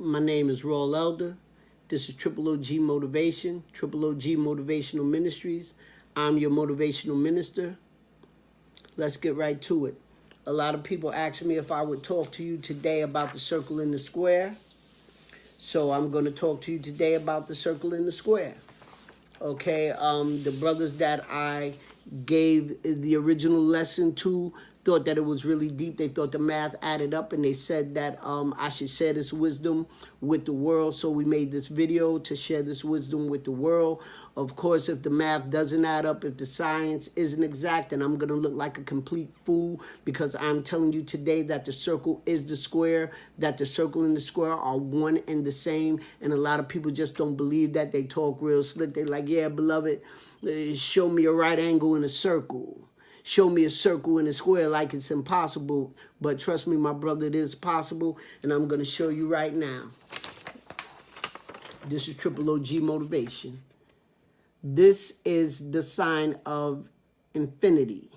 My name is Rall Elder. This is Triple OG Motivation, Triple OG Motivational Ministries. I'm your motivational minister. Let's get right to it. A lot of people ask me if I would talk to you today about the circle and the square. So I'm going to talk to you today about the circle and the square. Okay, the brothers that I gave the original lesson to thought that it was really deep. They thought the math added up, and they said that I should share this wisdom with the world. So we made this video to share this wisdom with the world. Of course, if the math doesn't add up, if the science isn't exact, then I'm going to look like a complete fool, because I'm telling you today that the circle is the square, that the circle and the square are one and the same. And a lot of people just don't believe that. They talk real slick. They're like, yeah, beloved, show me a right angle in a circle. Show me a circle and a square, like it's impossible. But trust me, my brother, it is possible. And I'm going to show you right now. This is Triple OG Motivation. This is the sign of infinity.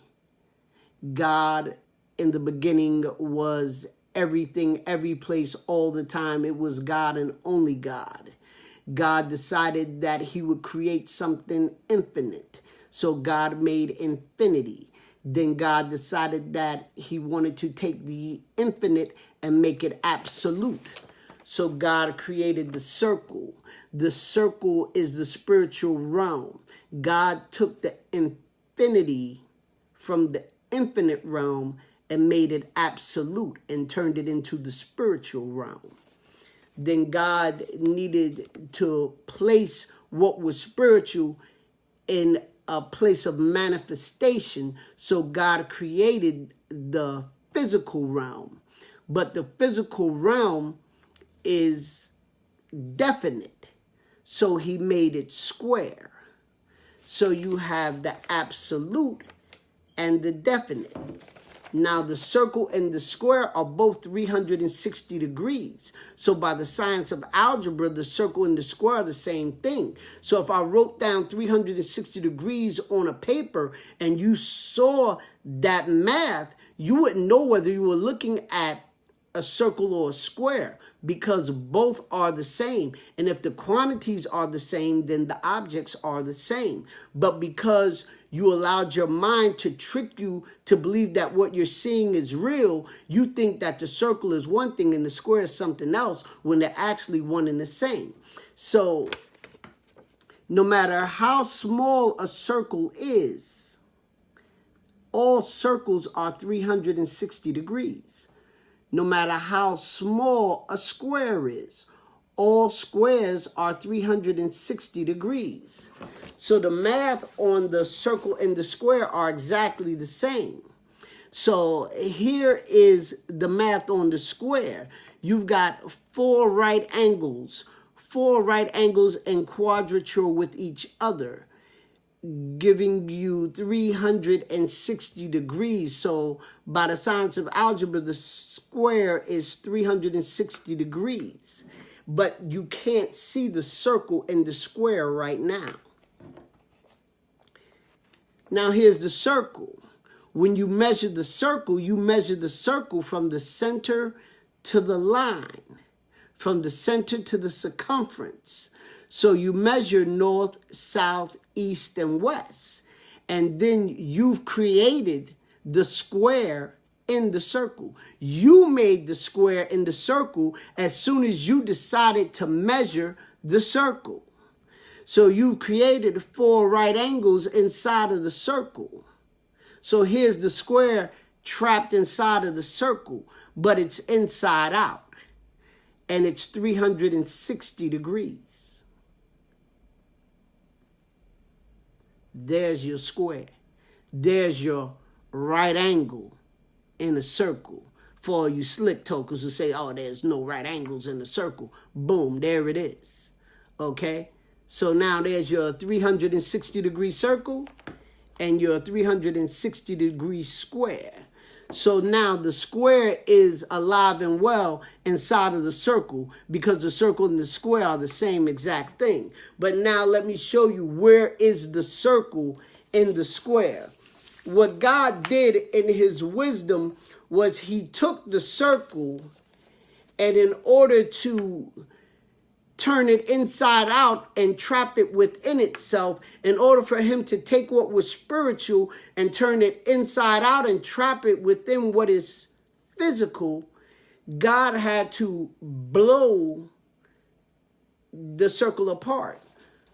God in the beginning was everything, every place, all the time. It was God and only God. God decided that he would create something infinite. So God made infinity. Then God decided that he wanted to take the infinite and make it absolute. So God created the circle. The circle is the spiritual realm. God took the infinity from the infinite realm and made it absolute and turned it into the spiritual realm. Then God needed to place what was spiritual in a place of manifestation. So God created the physical realm. But the physical realm is definite. So he made it square. So you have the absolute and the definite. Now the circle and the square are both 360 degrees. So by the science of algebra, the circle and the square are the same thing. So if I wrote down 360 degrees on a paper and you saw that math, you wouldn't know whether you were looking at a circle or a square, because both are the same. And if the quantities are the same, then the objects are the same. But because you allowed your mind to trick you to believe that what you're seeing is real, you think that the circle is one thing and the square is something else, when they're actually one and the same. So no matter how small a circle is, all circles are 360 degrees. No matter how small a square is, all squares are 360 degrees. So the math on the circle and the square are exactly the same. So here is the math on the square. You've got four right angles in quadrature with each other, giving you 360 degrees. So by the science of algebra, the square is 360 degrees. But you can't see the circle and the square right now. Now here's the circle. When you measure the circle from the center to the line, from the center to the circumference. So you measure north, south, east, and west. And then you've created the square in the circle. You made the square in the circle as soon as you decided to measure the circle. So you've created four right angles inside of the circle. So here's the square trapped inside of the circle, but it's inside out. And it's 360 degrees. There's your square. There's your right angle in a circle. For all you slick tokers who say, oh, there's no right angles in a circle. Boom, there it is. Okay? So now there's your 360 degree circle and your 360 degree square. So now the square is alive and well inside of the circle, because the circle and the square are the same exact thing. But now let me show you, where is the circle in the square? What God did in his wisdom was he took the circle And in order to turn it inside out and trap it within itself, in order for him to take what was spiritual and turn it inside out and trap it within what is physical, God had to blow the circle apart.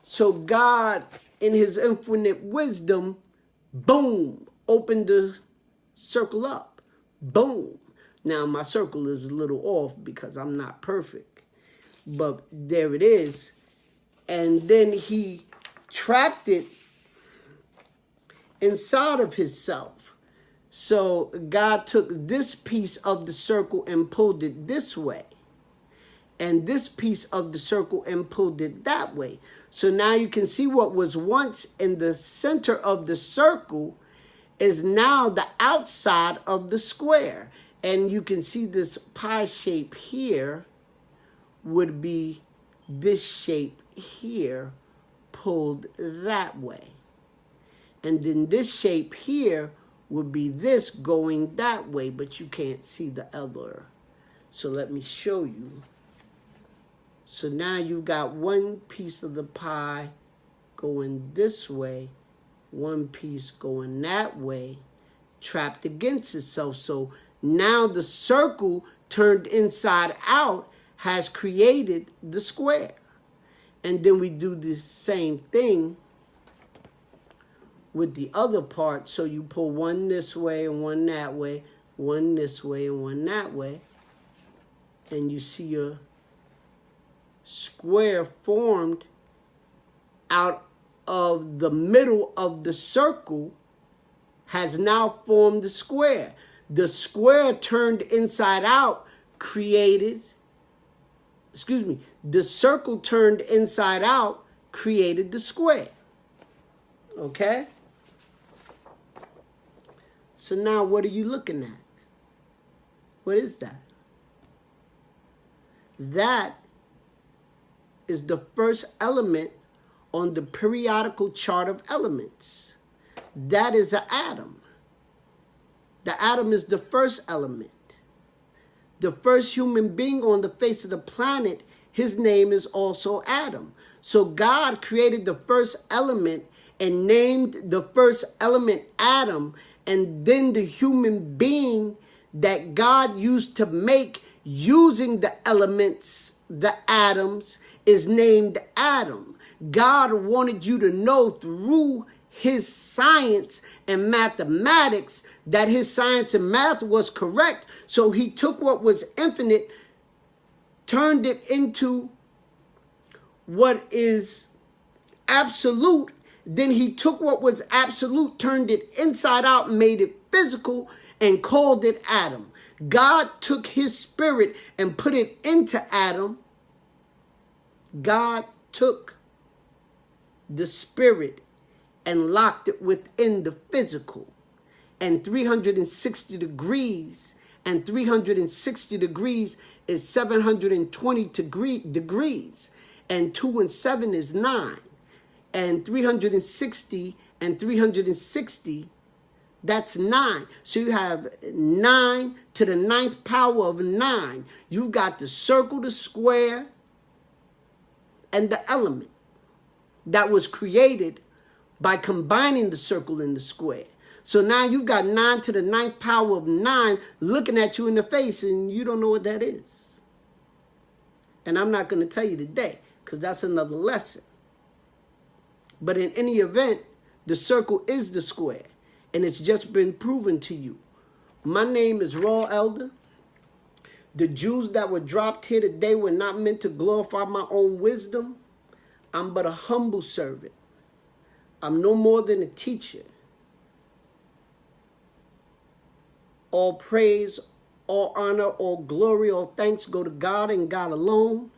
So God, in his infinite wisdom, boom, opened the circle up. Boom. Now my circle is a little off because I'm not perfect, but there it is. And then he trapped it inside of himself. So God took this piece of the circle and pulled it this way, and this piece of the circle and pulled it that way. So now you can see what was once in the center of the circle is now the outside of the square. And you can see this pie shape here would be this shape here pulled that way. And then this shape here would be this going that way, but you can't see the other. So let me show you. So now you've got one piece of the pie going this way, one piece going that way, trapped against itself. So now the circle turned inside out has created the square. And then we do the same thing with the other part. So you pull one this way and one that way, one this way and one that way, and you see your square formed out of the middle of the circle has now formed the square. The square turned inside out created, the circle turned inside out created the square. Okay? So now what are you looking at? What is that? That is the first element on the periodical chart of elements. That is an atom. The atom is the first element. The first human being on the face of the planet, his name is also Adam. So God created the first element and named the first element Adam, and then the human being that God used to make using the elements, the atoms, is named Adam. God wanted you to know through his science and mathematics that his science and math was correct. So he took what was infinite, turned it into what is absolute. Then he took what was absolute, turned it inside out, made it physical, and called it Adam. God took his spirit and put it into Adam. God took the spirit and locked it within the physical. And 360 degrees, and 360 degrees is 720 degrees. And 2 and 7 is 9. And 360 and 360, that's 9. So you have 9 to the 9th power of 9. You've got the circle, the square, and the element that was created by combining the circle and the square. So now you've got 9 to the 9th power of 9 looking at you in the face, and you don't know what that is. And I'm not going to tell you today, because that's another lesson. But in any event, the circle is the square, and it's just been proven to you. My name is Rall Elder. The Jews that were dropped here today were not meant to glorify my own wisdom. I'm but a humble servant. I'm no more than a teacher. All praise, all honor, all glory, all thanks go to God and God alone.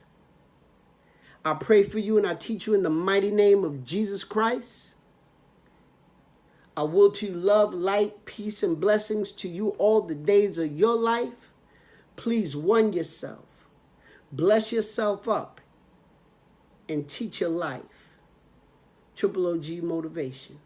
I pray for you and I teach you in the mighty name of Jesus Christ. I will to you love, light, peace, and blessings to you all the days of your life. Please one yourself. Bless yourself up and teach your life. Triple OG Motivation.